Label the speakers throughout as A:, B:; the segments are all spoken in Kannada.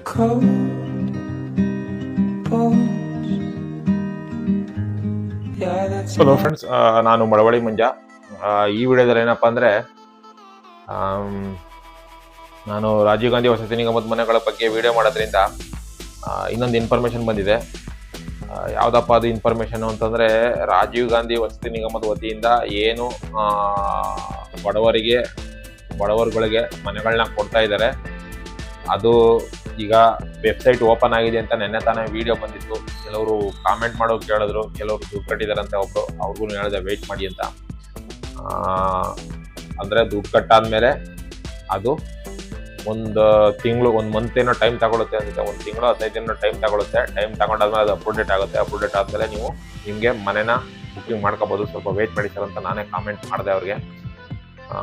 A: cold balls. Yeah, that's
B: hello friends, ನಾನು ಮಳವಳ್ಳಿ ಮಂಜ. ಈ ವಿಡಿಯೋದಲ್ಲಿ ಏನಪ್ಪ ಅಂದರೆ, ನಾನು ರಾಜೀವ್ ಗಾಂಧಿ ವಸತಿ ನಿಗಮದ ಮನೆಗಳ ಬಗ್ಗೆ ವಿಡಿಯೋ ಮಾಡೋದ್ರಿಂದ ಇನ್ನೊಂದು ಇನ್ಫಾರ್ಮೇಷನ್ ಬಂದಿದೆ. ಯಾವುದಪ್ಪ ಅದು ಇನ್ಫಾರ್ಮೇಷನ್ ಅಂತಂದರೆ, ರಾಜೀವ್ ಗಾಂಧಿ ವಸತಿ ನಿಗಮದ ವತಿಯಿಂದ ಏನು ಬಡವರುಗಳಿಗೆ ಮನೆಗಳನ್ನ ಕೊಡ್ತಾ ಇದ್ದಾರೆ, ಅದು ಈಗ ವೆಬ್ಸೈಟ್ ಓಪನ್ ಆಗಿದೆ ಅಂತ ನೆನ್ನೆ ತಾನೇ ವಿಡಿಯೋ ಬಂದಿತ್ತು. ಕೆಲವರು ಕಾಮೆಂಟ್ ಮಾಡೋಕೆ ಕೇಳಿದ್ರು, ಕೆಲವರು ದುಡ್ಡು ಕಟ್ಟಿದಾರಂತೆ. ಒಬ್ರು ಅವ್ರಿಗೂ ಹೇಳಿದೆ ವೆಯ್ಟ್ ಮಾಡಿ ಅಂತ. ಅಂದರೆ ದುಡ್ಡು ಕಟ್ಟಾದ್ಮೇಲೆ ಅದು ಒಂದು ತಿಂಗಳು, ಒಂದು ಮಂತ್ ಏನೋ ಟೈಮ್ ತಗೊಳುತ್ತೆ ಅನ್ಸುತ್ತೆ. ಒಂದು ತಿಂಗಳು 15 ದಿನ ಟೈಮ್ ತಗೊಳುತ್ತೆ. ಟೈಮ್ ತಗೊಂಡಾದ್ಮೇಲೆ ಅದು ಅಪ್ಡೇಟ್ ಆಗುತ್ತೆ. ಅಪ್ಡೇಟ್ ಆದಮೇಲೆ ನೀವು ನಿಮಗೆ ಮನೆನ ಬುಕ್ಕಿಂಗ್ ಮಾಡ್ಕೋಬೋದು. ಸ್ವಲ್ಪ ವೆಯ್ಟ್ ಮಾಡಿ ಸರ್ ಅಂತ ನಾನೇ ಕಾಮೆಂಟ್ ಮಾಡಿದೆ ಅವ್ರಿಗೆ.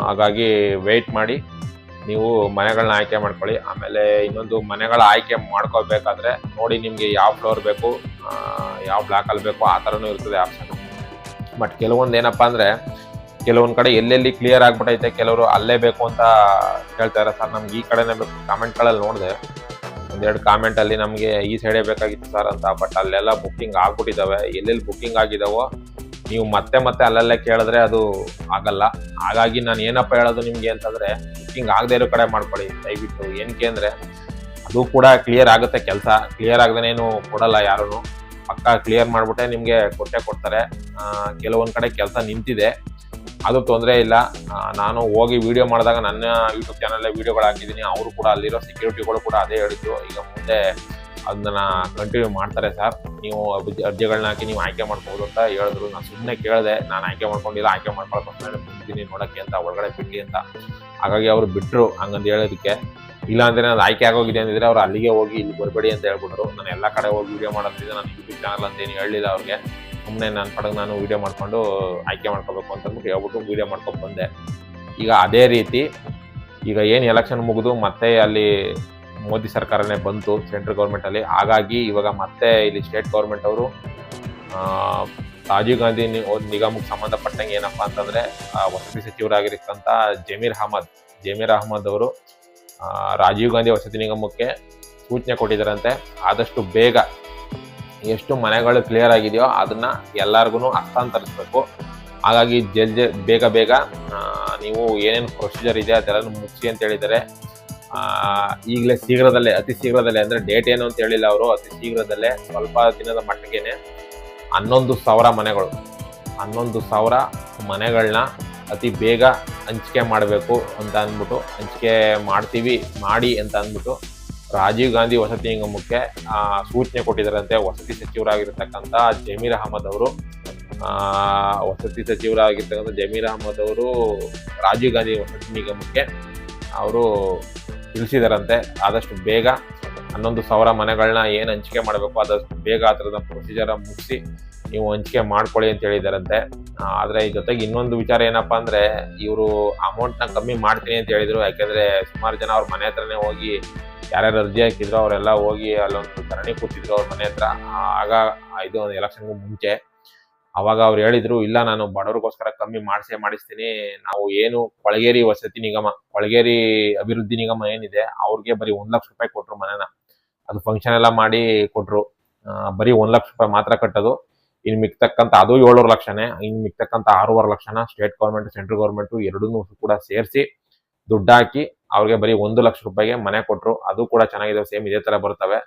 B: ಹಾಗಾಗಿ ವೆಯ್ಟ್ ಮಾಡಿ ನೀವು ಮನೆಗಳನ್ನ ಆಯ್ಕೆ ಮಾಡ್ಕೊಳ್ಳಿ. ಆಮೇಲೆ ಇನ್ನೊಂದು, ಮನೆಗಳ ಆಯ್ಕೆ ಮಾಡ್ಕೋಬೇಕಾದ್ರೆ ನೋಡಿ ನಿಮಗೆ ಯಾವ ಫ್ಲೋರ್ ಬೇಕು, ಯಾವ ಬ್ಲಾಕಲ್ಲಿ ಬೇಕು, ಆ ಥರನೂ ಇರ್ತದೆ ಆಪ್ಷನ್. ಬಟ್ ಕೆಲವೊಂದು ಏನಪ್ಪ ಅಂದರೆ, ಕೆಲವೊಂದು ಕಡೆ ಎಲ್ಲೆಲ್ಲಿ ಕ್ಲಿಯರ್ ಆಗ್ಬಿಟ್ಟೈತೆ, ಕೆಲವರು ಅಲ್ಲೇ ಬೇಕು ಅಂತ ಹೇಳ್ತಾರೆ. ಸರ್ ನಮ್ಗೆ ಈ ಕಡೆನೇ ಬೇಕು. ಕಾಮೆಂಟ್ಗಳಲ್ಲಿ ನೋಡಿದೆ, ಒಂದೆರಡು ಕಾಮೆಂಟಲ್ಲಿ ನಮಗೆ ಈ ಸೈಡೇ ಬೇಕಾಗಿತ್ತು ಸರ್ ಅಂತ. ಬಟ್ ಅಲ್ಲೆಲ್ಲ ಬುಕ್ಕಿಂಗ್ ಆಗ್ಬಿಟ್ಟಿದ್ದಾವೆ. ಎಲ್ಲೆಲ್ಲಿ ಬುಕ್ಕಿಂಗ್ ಆಗಿದ್ದಾವೋ ನೀವು ಮತ್ತೆ ಅಲ್ಲಲ್ಲೇ ಕೇಳಿದ್ರೆ ಅದು ಆಗಲ್ಲ. ಹಾಗಾಗಿ ನಾನು ಏನಪ್ಪ ಹೇಳೋದು ನಿಮಗೆ ಅಂತಂದರೆ, ಬುಕ್ಕಿಂಗ್ ಆಗದೆ ಇರೋ ಕಡೆ ಮಾಡ್ಕೊಳ್ಳಿ ದಯವಿಟ್ಟು. ಏನಕ್ಕೆ ಅಂದರೆ ಅದು ಕೂಡ ಕ್ಲಿಯರ್ ಆಗುತ್ತೆ ಕೆಲಸ. ಕ್ಲಿಯರ್ ಆಗದೇನೇನು ಕೊಡಲ್ಲ ಯಾರೂ. ಪಕ್ಕ ಕ್ಲಿಯರ್ ಮಾಡಿಬಿಟ್ಟೆ ನಿಮಗೆ ಕೊಡ್ತಾರೆ. ಕೆಲವೊಂದು ಕಡೆ ಕೆಲಸ ನಿಂತಿದೆ, ಅದು ತೊಂದರೆ ಇಲ್ಲ. ನಾನು ಹೋಗಿ ವಿಡಿಯೋ ಮಾಡಿದಾಗ ನನ್ನ ಯೂಟ್ಯೂಬ್ ಚಾನಲ್ಲೇ ವಿಡಿಯೋಗಳು ಹಾಕಿದ್ದೀನಿ. ಅವರು ಕೂಡ ಅಲ್ಲಿರೋ ಸೆಕ್ಯೂರಿಟಿಗಳು ಕೂಡ ಅದೇ ಹೇಳಿದ್ರು, ಈಗ ಮುಂದೆ ಅದನ್ನ ಕಂಟಿನ್ಯೂ ಮಾಡ್ತಾರೆ ಸರ್, ನೀವು ಅರ್ಜಿಗಳನ್ನ ಹಾಕಿ ನೀವು ಆಯ್ಕೆ ಮಾಡ್ಬೋದು ಅಂತ ಹೇಳಿದ್ರು. ನಾನು ಸುಮ್ಮನೆ ಕೇಳಿದೆ, ನಾನು ಆಯ್ಕೆ ಮಾಡ್ಕೊಂಡಿಲ್ಲ, ಆಯ್ಕೆ ಮಾಡ್ಕೊಳ್ಕೊಂಡು ಬಂದಿದ್ದೀನಿ ನೋಡೋಕ್ಕೆ ಅಂತ, ಒಳಗಡೆ ಬಿಡ್ಲಿ ಅಂತ. ಹಾಗಾಗಿ ಅವರು ಬಿಟ್ಟರು ಹಂಗಂದು ಹೇಳೋದಕ್ಕೆ. ಇಲ್ಲ ಅಂದರೆ ಅದು ಆಯ್ಕೆ ಆಗೋಗಿದೆ ಅಂದಿದ್ರೆ ಅವ್ರು ಅಲ್ಲಿಗೆ ಹೋಗಿ ಇಲ್ಲಿ ಬರಬೇಡಿ ಅಂತ ಹೇಳ್ಬಿಟ್ರು. ನಾನು ಎಲ್ಲ ಕಡೆ ಹೋಗಿ ವಿಡಿಯೋ ಮಾಡೋದ್ರಿಂದ ನಾನು ಯೂಟ್ಯೂಬ್ ಚಾನಲ್ ಅಂತ ಏನು ಹೇಳಲಿಲ್ಲ ಅವ್ರಿಗೆ. ಸುಮ್ಮನೆ ನನ್ನ ಪಡೆಗೆ ನಾನು ವಿಡಿಯೋ ಮಾಡ್ಕೊಂಡು ಆಯ್ಕೆ ಮಾಡ್ಕೋಬೇಕು ಅಂತಂದ್ಬಿಟ್ಟು ಹೇಳ್ಬಿಟ್ಟು ವಿಡಿಯೋ ಮಾಡ್ಕೊಂಡು ಬಂದೆ. ಈಗ ಅದೇ ರೀತಿ ಈಗ ಏನು ಎಲೆಕ್ಷನ್ ಮುಗಿದು ಮತ್ತೆ ಅಲ್ಲಿ ಮೋದಿ ಸರ್ಕಾರನೇ ಬಂತು ಸೆಂಟ್ರಲ್ ಗೌರ್ಮೆಂಟಲ್ಲಿ. ಹಾಗಾಗಿ ಇವಾಗ ಮತ್ತೆ ಇಲ್ಲಿ ಸ್ಟೇಟ್ ಗೌರ್ಮೆಂಟ್ ಅವರು ರಾಜೀವ್ ಗಾಂಧಿ ನಿಗಮಕ್ಕೆ ಸಂಬಂಧಪಟ್ಟಂಗೆ ಏನಪ್ಪ ಅಂತಂದರೆ, ವಸತಿ ಸಚಿವರಾಗಿರ್ತಕ್ಕಂಥ ಜಮೀರ್ ಅಹಮದ್ ಅವರು ರಾಜೀವ್ ಗಾಂಧಿ ವಸತಿ ನಿಗಮಕ್ಕೆ ಸೂಚನೆ ಕೊಟ್ಟಿದ್ದಾರಂತೆ. ಆದಷ್ಟು ಬೇಗ ಎಷ್ಟು ಮನೆಗಳು ಕ್ಲಿಯರ್ ಆಗಿದೆಯೋ ಅದನ್ನು ಎಲ್ಲರಿಗೂ ಹಸ್ತಾಂತರಿಸಬೇಕು. ಹಾಗಾಗಿ ಬೇಗ ನೀವು ಏನೇನು ಪ್ರೊಸೀಜರ್ ಇದೆ ಅದೆಲ್ಲ ಮುಗಿಸಿ ಅಂತ ಹೇಳಿದ್ದಾರೆ. ಈಗಲೇ ಶೀಘ್ರದಲ್ಲೇ, ಅತಿ ಶೀಘ್ರದಲ್ಲೇ, ಅಂದರೆ ಡೇಟ್ ಏನು ಅಂತ ಹೇಳಿಲ್ಲ ಅವರು, ಅತಿ ಶೀಘ್ರದಲ್ಲೇ ಸ್ವಲ್ಪ ದಿನದ ಮಟ್ಟಿಗೆ 11,000 ಮನೆಗಳನ್ನ ಅತಿ ಬೇಗ ಹಂಚಿಕೆ ಮಾಡಬೇಕು ಅಂತ ಅಂದ್ಬಿಟ್ಟು, ಹಂಚಿಕೆ ಮಾಡಿ ಅಂತ ಅಂದ್ಬಿಟ್ಟು ರಾಜೀವ್ ಗಾಂಧಿ ವಸತಿ ನಿಗಮಕ್ಕೆ ಸೂಚನೆ ಕೊಟ್ಟಿದ್ದಾರಂತೆ. ವಸತಿ ಸಚಿವರಾಗಿರ್ತಕ್ಕಂಥ ಜಮೀರ್ ಅಹಮದ್ ಅವರು ರಾಜೀವ್ ಗಾಂಧಿ ವಸತಿ ನಿಗಮಕ್ಕೆ ಅವರು ತಿಳಿಸಿದಾರಂತೆ. ಆದಷ್ಟು ಬೇಗ 11,000 ಮನೆಗಳನ್ನ ಏನು ಹಂಚಿಕೆ ಮಾಡಬೇಕು ಆದಷ್ಟು ಬೇಗ ಆ ಥರದ ಪ್ರೊಸೀಜರ್ ಮುಗಿಸಿ ನೀವು ಹಂಚಿಕೆ ಮಾಡ್ಕೊಳ್ಳಿ ಅಂತ ಹೇಳಿದಾರಂತೆ. ಆದರೆ ಈ ಜೊತೆಗೆ ಇನ್ನೊಂದು ವಿಚಾರ ಏನಪ್ಪ ಅಂದರೆ, ಇವರು ಅಮೌಂಟ್ನ ಕಮ್ಮಿ ಮಾಡ್ತೀನಿ ಅಂತ ಹೇಳಿದರು. ಯಾಕೆಂದರೆ ಸುಮಾರು ಜನ ಅವ್ರ ಮನೆ ಹತ್ರನೇ ಹೋಗಿ ಯಾರ್ಯಾರು ಅರ್ಜಿ ಹಾಕಿದ್ರು ಅವರೆಲ್ಲ ಹೋಗಿ ಅಲ್ಲೊಂದು ಧರಣಿ ಕೂತಿದ್ರು ಅವ್ರ ಮನೆ ಹತ್ರ. ಆಗ ಇದು ಒಂದು ಎಲೆಕ್ಷನ್ಗೂ ಮುಂಚೆ ಅವಾಗ ಅವ್ರು ಹೇಳಿದ್ರು, ಇಲ್ಲ ನಾನು ಬಡವ್ರಿಗೋಸ್ಕರ ಕಮ್ಮಿ ಮಾಡಿಸ್ತೀನಿ. ನಾವು ಏನು ಕೊಳಗೇರಿ ಅಭಿವೃದ್ಧಿ ನಿಗಮ ಏನಿದೆ ಅವ್ರಿಗೆ ಬರೀ 1 ಲಕ್ಷ ರೂಪಾಯಿ ಕೊಟ್ಟರು ಮನೆನ. ಅದು ಫಂಕ್ಷನ್ ಎಲ್ಲ ಮಾಡಿ ಕೊಟ್ಟರು. ಬರೀ 1 ಲಕ್ಷ ರೂಪಾಯಿ ಮಾತ್ರ ಕಟ್ಟೋದು. ಇನ್ನು ಮಿಕ್ತಕ್ಕಂಥ ಅದು 7 ಲಕ್ಷನೇ. ಇನ್ನು ಮಿಕ್ತಕ್ಕಂಥ 6.5 ಲಕ್ಷನ ಸ್ಟೇಟ್ ಗೌರ್ಮೆಂಟ್ ಸೆಂಟ್ರಲ್ ಗೌರ್ಮೆಂಟು ಎರಡನ್ನೂ ಕೂಡ ಸೇರಿಸಿ ದುಡ್ಡು ಹಾಕಿ ಅವ್ರಿಗೆ ಬರೀ 1 ಲಕ್ಷ ರೂಪಾಯಿಗೆ ಮನೆ ಕೊಟ್ಟರು. ಅದು ಕೂಡ ಚೆನ್ನಾಗಿದ್ದಾವೆ, ಸೇಮ್ ಇದೇ ಥರ ಬರ್ತವೆ.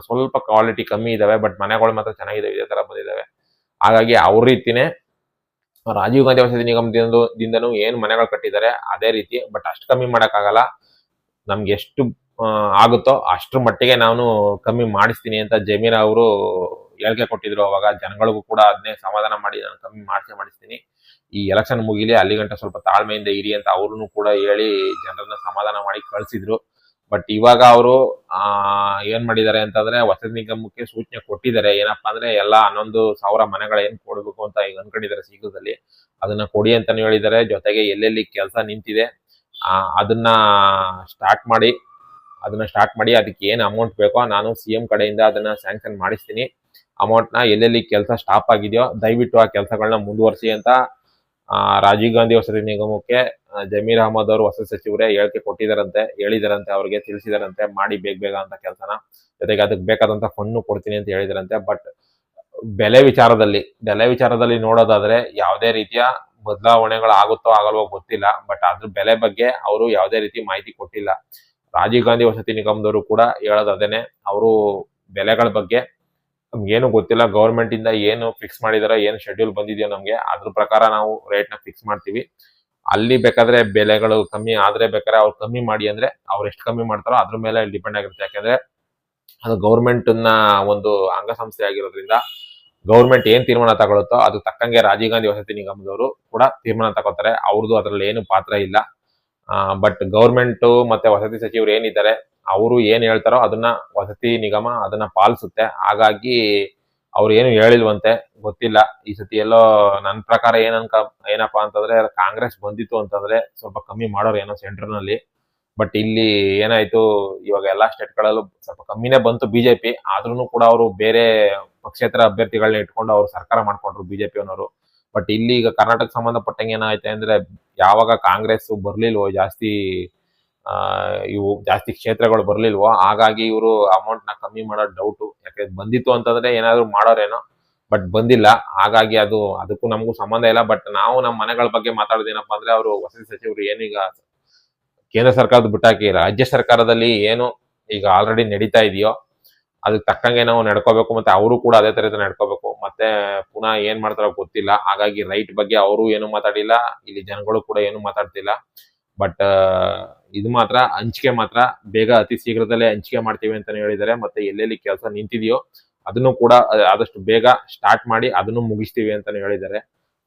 B: ಸ್ವಲ್ಪ ಕ್ವಾಲಿಟಿ ಕಮ್ಮಿ ಇದ್ದಾವೆ, ಬಟ್ ಮನೆಗಳು ಮಾತ್ರ ಚೆನ್ನಾಗಿದ್ದಾವೆ, ಇದೇ ಥರ ಬಂದಿದ್ದಾವೆ. ಹಾಗಾಗಿ ಅವ್ರ ರೀತಿನೇ ರಾಜೀವ್ ಗಾಂಧಿ ವಸತಿ ನಿಗಮದಿಂದನೂ ಏನು ಮನೆಗಳು ಕಟ್ಟಿದ್ದಾರೆ ಅದೇ ರೀತಿ. ಬಟ್ ಅಷ್ಟು ಕಮ್ಮಿ ಮಾಡೋಕ್ಕಾಗಲ್ಲ. ನಮ್ಗೆ ಎಷ್ಟು ಆಗುತ್ತೋ ಅಷ್ಟ್ರ ಮಟ್ಟಿಗೆ ನಾನು ಕಮ್ಮಿ ಮಾಡಿಸ್ತೀನಿ ಅಂತ ಜಮೀರ್ ಅವರು ಹೇಳಿಕೆ ಕೊಟ್ಟಿದ್ರು. ಅವಾಗ ಜನಗಳಿಗೂ ಕೂಡ ಅದನ್ನೇ ಸಮಾಧಾನ ಮಾಡಿ, ನಾನು ಕಮ್ಮಿ ಮಾಡಿಸ್ತೀನಿ, ಈ ಎಲೆಕ್ಷನ್ ಮುಗಿಲಿ, ಅಲ್ಲಿಗಂಟ ಸ್ವಲ್ಪ ತಾಳ್ಮೆಯಿಂದ ಇರಿ ಅಂತ ಅವ್ರೂ ಕೂಡ ಹೇಳಿ ಜನರನ್ನ ಸಮಾಧಾನ ಮಾಡಿ ಕಳಿಸಿದ್ರು. ಬಟ್ ಇವಾಗ ಅವರು ಏನ್ ಮಾಡಿದ್ದಾರೆ ಅಂತಂದ್ರೆ, ವಸತಿ ನಿಗಮಕ್ಕೆ ಸೂಚನೆ ಕೊಟ್ಟಿದ್ದಾರೆ. ಏನಪ್ಪಾ ಅಂದ್ರೆ, ಎಲ್ಲ 11,000 ಮನೆಗಳ ಏನ್ ಕೊಡ್ಬೇಕು ಅಂತ ಈಗ ಅನ್ಕೊಂಡಿದ್ದಾರೆ ಶೀಘ್ರದಲ್ಲಿ, ಅದನ್ನ ಕೊಡಿ ಅಂತಾನು ಹೇಳಿದ್ದಾರೆ. ಜೊತೆಗೆ ಎಲ್ಲೆಲ್ಲಿ ಕೆಲಸ ನಿಂತಿದೆ ಅದನ್ನ ಸ್ಟಾರ್ಟ್ ಮಾಡಿ ಅದಕ್ಕೆ ಏನು ಅಮೌಂಟ್ ಬೇಕೋ ನಾನು CM ಕಡೆಯಿಂದ ಅದನ್ನ ಸ್ಯಾಂಕ್ಷನ್ ಮಾಡಿಸ್ತೀನಿ. ಅಮೌಂಟ್ನ ಎಲ್ಲೆಲ್ಲಿ ಕೆಲಸ ಸ್ಟಾಪ್ ಆಗಿದೆಯೋ ದಯವಿಟ್ಟು ಆ ಕೆಲಸಗಳನ್ನ ಮುಂದುವರಿಸಿ ಅಂತ ರಾಜೀವ್ ಗಾಂಧಿ ವಸತಿ ನಿಗಮಕ್ಕೆ ಜಮೀರ್ ಅಹಮದ್ ಅವರು ವಸತಿ ಸಚಿವರೇ ಹೇಳಿಕೆ ಕೊಟ್ಟಿದಾರಂತೆ, ಹೇಳಿದಾರಂತೆ, ಅವ್ರಿಗೆ ತಿಳಿಸಿದಾರಂತೆ ಮಾಡಿ ಬೇಗ ಅಂತ ಕೆಲಸನ. ಜೊತೆಗೆ ಅದಕ್ಕೆ ಬೇಕಾದಂತ ಫಂಡ್ ಕೊಡ್ತೀನಿ ಅಂತ ಹೇಳಿದಾರಂತೆ. ಬಟ್ ಬೆಲೆ ವಿಚಾರದಲ್ಲಿ ನೋಡೋದಾದ್ರೆ ಯಾವುದೇ ರೀತಿಯ ಬದಲಾವಣೆಗಳು ಆಗುತ್ತೋ ಆಗಲ್ವೋ ಗೊತ್ತಿಲ್ಲ. ಬಟ್ ಅದ್ರ ಬೆಲೆ ಬಗ್ಗೆ ಅವರು ಯಾವುದೇ ರೀತಿ ಮಾಹಿತಿ ಕೊಟ್ಟಿಲ್ಲ. ರಾಜೀವ್ ಗಾಂಧಿ ವಸತಿ ನಿಗಮದವರು ಕೂಡ ಹೇಳೋದು ಅದೇನೆ, ಅವರು ಬೆಲೆಗಳ ಬಗ್ಗೆ ನಮ್ಗೇನು ಗೊತ್ತಿಲ್ಲ, ಗೌರ್ಮೆಂಟ್ ಇಂದ ಏನು ಫಿಕ್ಸ್ ಮಾಡಿದಾರೋ, ಏನು ಶೆಡ್ಯೂಲ್ ಬಂದಿದೆಯೋ ನಮ್ಗೆ ಅದ್ರ ಪ್ರಕಾರ ನಾವು ರೇಟ್ ನ ಫಿಕ್ಸ್ ಮಾಡ್ತೀವಿ. ಅಲ್ಲಿ ಬೇಕಾದ್ರೆ ಬೆಲೆಗಳು ಕಮ್ಮಿ ಆದ್ರೆ ಬೇಕಾದ್ರೆ ಅವ್ರು ಕಮ್ಮಿ ಮಾಡಿ ಅಂದ್ರೆ ಅವ್ರು ಎಷ್ಟು ಕಮ್ಮಿ ಮಾಡ್ತಾರೋ ಅದ್ರ ಮೇಲೆ ಡಿಪೆಂಡ್ ಆಗಿರುತ್ತೆ. ಯಾಕಂದ್ರೆ ಅದು ಗೌರ್ಮೆಂಟ್ ನ ಒಂದು ಅಂಗಸಂಸ್ಥೆ ಆಗಿರೋದ್ರಿಂದ ಗೌರ್ಮೆಂಟ್ ಏನ್ ತೀರ್ಮಾನ ತಗೊಳುತ್ತೋ ಅದು ತಕ್ಕಂಗೆ ರಾಜೀವ್ ಗಾಂಧಿ ವಸತಿ ನಿಗಮದವರು ಕೂಡ ತೀರ್ಮಾನ ತಗೋತಾರೆ. ಅವ್ರದ್ದು ಅದ್ರಲ್ಲಿ ಏನು ಪಾತ್ರ ಇಲ್ಲ. ಬಟ್ ಗೌರ್ಮೆಂಟ್ ಮತ್ತೆ ವಸತಿ ಸಚಿವರು ಏನಿದ್ದಾರೆ ಅವರು ಏನ್ ಹೇಳ್ತಾರೋ ಅದನ್ನ ವಸತಿ ನಿಗಮ ಅದನ್ನ ಪಾಲಿಸುತ್ತೆ. ಹಾಗಾಗಿ ಅವ್ರು ಏನು ಹೇಳಿಲ್ವಂತೆ, ಗೊತ್ತಿಲ್ಲ. ಈ ಸತಿ ಎಲ್ಲೋ ನನ್ನ ಪ್ರಕಾರ ಏನಪ್ಪಾ ಅಂತಂದ್ರೆ ಕಾಂಗ್ರೆಸ್ ಬಂದಿತ್ತು ಅಂತಂದ್ರೆ ಸ್ವಲ್ಪ ಕಮ್ಮಿ ಮಾಡೋರು ಏನೋ ಸೆಂಟರ್ ನಲ್ಲಿ. ಬಟ್ ಇಲ್ಲಿ ಏನಾಯ್ತು, ಇವಾಗ ಎಲ್ಲಾ ಸ್ಟೇಟ್ ಗಳಲ್ಲೂ ಸ್ವಲ್ಪ ಕಮ್ಮಿನೇ ಬಂತು ಬಿಜೆಪಿ. ಆದ್ರೂ ಕೂಡ ಅವರು ಬೇರೆ ಪಕ್ಷೇತರ ಅಭ್ಯರ್ಥಿಗಳನ್ನ ಇಟ್ಕೊಂಡು ಅವ್ರು ಸರ್ಕಾರ ಮಾಡ್ಕೊಂಡ್ರು ಬಿಜೆಪಿ ಅನ್ನೋರು. ಬಟ್ ಇಲ್ಲಿ ಈಗ ಕರ್ನಾಟಕ ಸಂಬಂಧಪಟ್ಟಂಗೆ ಏನಾಯ್ತು ಅಂದ್ರೆ ಯಾವಾಗ ಕಾಂಗ್ರೆಸ್ ಬರ್ಲಿಲ್ವೋ ಜಾಸ್ತಿ ಇವು ಜಾಸ್ತಿ ಕ್ಷೇತ್ರಗಳು ಬರ್ಲಿಲ್ವೋ, ಹಾಗಾಗಿ ಇವರು ಅಮೌಂಟ್ ನ ಕಮ್ಮಿ ಮಾಡೋದು ಡೌಟು. ಯಾಕೆ ಬಂದಿತ್ತು ಅಂತಂದ್ರೆ ಏನಾದ್ರು ಮಾಡೋರೇನೋ, ಬಟ್ ಬಂದಿಲ್ಲ. ಹಾಗಾಗಿ ಅದಕ್ಕೂ ನಮಗೂ ಸಂಬಂಧ ಇಲ್ಲ. ಬಟ್ ನಾವು ನಮ್ಮ ಮನೆಗಳ ಬಗ್ಗೆ ಮಾತಾಡೋದೇನಪ್ಪಾ ಅಂದ್ರೆ ಅವರು ವಸತಿ ಸಚಿವರು ಏನೀಗ ಕೇಂದ್ರ ಸರ್ಕಾರದ ಬಿಟ್ಟಾಕಿ ರಾಜ್ಯ ಸರ್ಕಾರದಲ್ಲಿ ಏನು ಈಗ ಆಲ್ರೆಡಿ ನಡೀತಾ ಇದೆಯೋ ಅದಕ್ಕೆ ತಕ್ಕಂಗೆ ನಾವು ನಡ್ಕೋಬೇಕು. ಮತ್ತೆ ಅವರು ಕೂಡ ಅದೇ ತರ ನಡ್ಕೋಬೇಕು. ಮತ್ತೆ ಪುನಃ ಏನ್ ಮಾಡ್ತಾರೋ ಗೊತ್ತಿಲ್ಲ. ಹಾಗಾಗಿ ರೈಟ್ ಬಗ್ಗೆ ಅವರು ಏನು ಮಾತಾಡಿಲ್ಲ, ಇಲ್ಲಿ ಜನಗಳು ಕೂಡ ಏನು ಮಾತಾಡ್ತಿಲ್ಲ. ಬಟ್ ಇದು ಮಾತ್ರ ಹಂಚಿಕೆ ಮಾತ್ರ ಬೇಗ ಅತಿ ಶೀಘ್ರದಲ್ಲೇ ಹಂಚಿಕೆ ಮಾಡ್ತೀವಿ ಅಂತಾನೆ ಹೇಳಿದ್ದಾರೆ. ಮತ್ತೆ ಎಲ್ಲೆಲ್ಲಿ ಕೆಲಸ ನಿಂತಿದೆಯೋ ಅದನ್ನು ಕೂಡ ಆದಷ್ಟು ಬೇಗ ಸ್ಟಾರ್ಟ್ ಮಾಡಿ ಅದನ್ನು ಮುಗಿಸ್ತೀವಿ ಅಂತಾನೆ ಹೇಳಿದ್ದಾರೆ.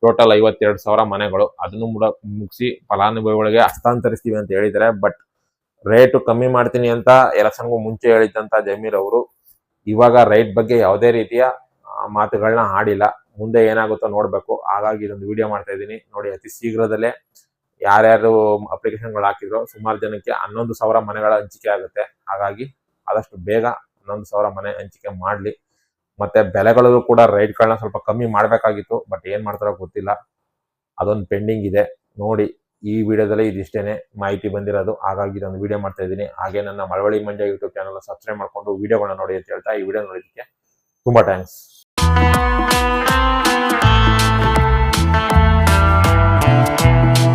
B: ಟೋಟಲ್ 52,000 ಮನೆಗಳು ಅದನ್ನು ಮುಗಿಸಿ ಫಲಾನುಭವಿಗಳಿಗೆ ಹಸ್ತಾಂತರಿಸ್ತೀವಿ ಅಂತ ಹೇಳಿದ್ದಾರೆ. ಬಟ್ ರೇಟ್ ಕಮ್ಮಿ ಮಾಡ್ತೀನಿ ಅಂತ ಎಲೆಕ್ಷನ್ಗೂ ಮುಂಚೆ ಹೇಳಿದ್ದಂತ ಜಮೀರ್ ಅವರು ಇವಾಗ ರೈಟ್ ಬಗ್ಗೆ ಯಾವುದೇ ರೀತಿಯ ಮಾತುಗಳನ್ನ ಆಡಿಲ್ಲ. ಮುಂದೆ ಏನಾಗುತ್ತೋ ನೋಡ್ಬೇಕು. ಹಾಗಾಗಿ ಇದೊಂದು ವಿಡಿಯೋ ಮಾಡ್ತಾ ಇದ್ದೀನಿ ನೋಡಿ. ಅತಿ ಶೀಘ್ರದಲ್ಲೇ ಯಾರ್ಯಾರು ಅಪ್ಲಿಕೇಶನ್ಗಳು ಹಾಕಿದ್ರು ಸುಮಾರು ಜನಕ್ಕೆ 11,000 ಮನೆಗಳ ಹಂಚಿಕೆ ಆಗುತ್ತೆ. ಹಾಗಾಗಿ ಆದಷ್ಟು ಬೇಗ 11,000 ಮನೆ ಹಂಚಿಕೆ ಮಾಡ್ಲಿ. ಮತ್ತೆ ಬೆಲೆಗಳಲ್ಲೂ ಕೂಡ ರೇಟ್ಗಳನ್ನ ಸ್ವಲ್ಪ ಕಮ್ಮಿ ಮಾಡ್ಬೇಕಾಗಿತ್ತು. ಬಟ್ ಏನ್ ಮಾಡ್ತಾರೋ ಗೊತ್ತಿಲ್ಲ, ಅದೊಂದು ಪೆಂಡಿಂಗ್ ಇದೆ ನೋಡಿ. ಈ ವಿಡಿಯೋದಲ್ಲಿ ಇದಿಷ್ಟೇನೆ ಮಾಹಿತಿ ಬಂದಿರೋದು. ಹಾಗಾಗಿ ಇದೊಂದು ವಿಡಿಯೋ ಮಾಡ್ತಾ ಇದ್ದೀನಿ. ಹಾಗೆ ನನ್ನ Malavalli Mandya YouTube channel subscribe ಮಾಡ್ಕೊಂಡು ವಿಡಿಯೋಗಳನ್ನ ನೋಡಿ ಅಂತ ಹೇಳ್ತಾ ಈ ವಿಡಿಯೋ ನೋಡಿದ್ದಕ್ಕೆ ತುಂಬಾ ಥ್ಯಾಂಕ್ಸ್.